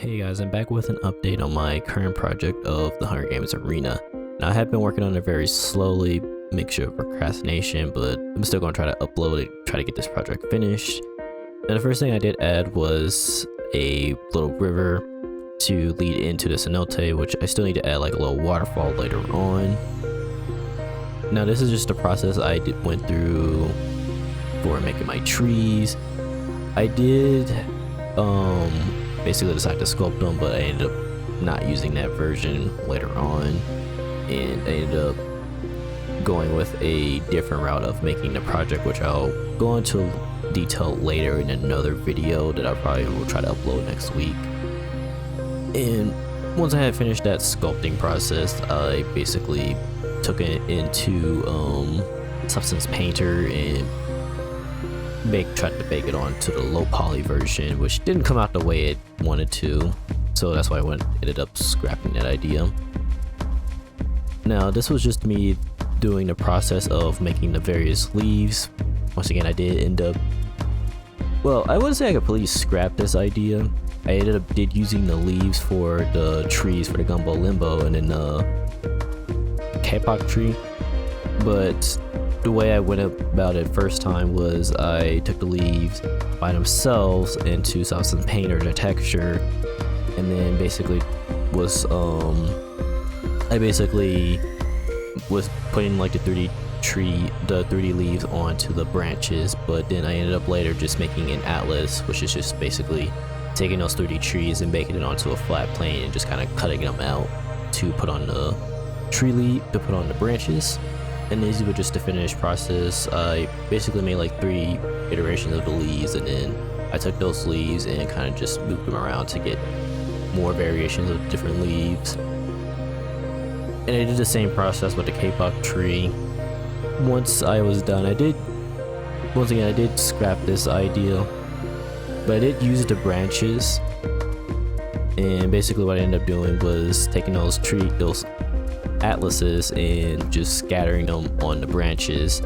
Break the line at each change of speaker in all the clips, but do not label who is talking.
Hey guys, I'm back with an update on my current project of the Hunger Games Arena. Now I have been working on it very slowly, mixture of procrastination, but I'm still going to try to upload it, try to get this project finished. Now the first thing I did add was a little river to lead into the cenote, which I still need to add like a little waterfall later on. Now this is just a process I went through for making my trees. I did basically decide to sculpt them, but I ended up not using that version later on, and I ended up going with a different route of making the project, which I'll go into detail later in another video that I probably will try to upload next week. And once I had finished that sculpting process, I basically took it into Substance Painter and tried to bake it onto the low poly version, which didn't come out the way it wanted to, so that's why I ended up scrapping that idea. Now this was just me doing the process of making the various leaves. Once again, I did end up, well, I wouldn't say I completely scrapped this idea. I did using the leaves for the trees for the Gumbo Limbo and then the Kapok tree, but the way I went about it first time was I took the leaves by themselves into Substance Painter, the texture, and then basically was I basically was putting like the 3D leaves onto the branches, but then I ended up later just making an atlas, which is just basically taking those 3D trees and making it onto a flat plane and just kind of cutting them out to put on the to put on the branches. And these were just the finished process. I basically made like 3 iterations of the leaves, and then I took those leaves and kind of just moved them around to get more variations of different leaves. And I did the same process with the Kapok tree. Once I was done, I did scrap this idea, but I did use the branches. And basically what I ended up doing was taking those atlases and just scattering them on the branches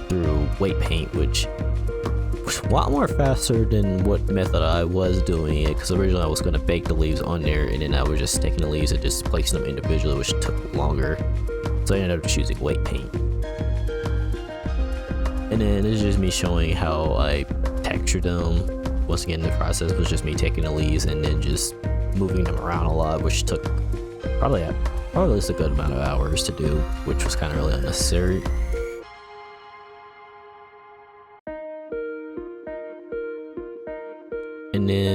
through weight paint, which was a lot more faster than what method I was doing it, because originally I was going to bake the leaves on there and then I was just taking the leaves and just placing them individually, which took longer, so I ended up just using weight paint. And then this is just me showing how I textured them. Once again, the process was just me taking the leaves and then just moving them around a lot, which took probably at least a good amount of hours to do, which was kind of really unnecessary. And then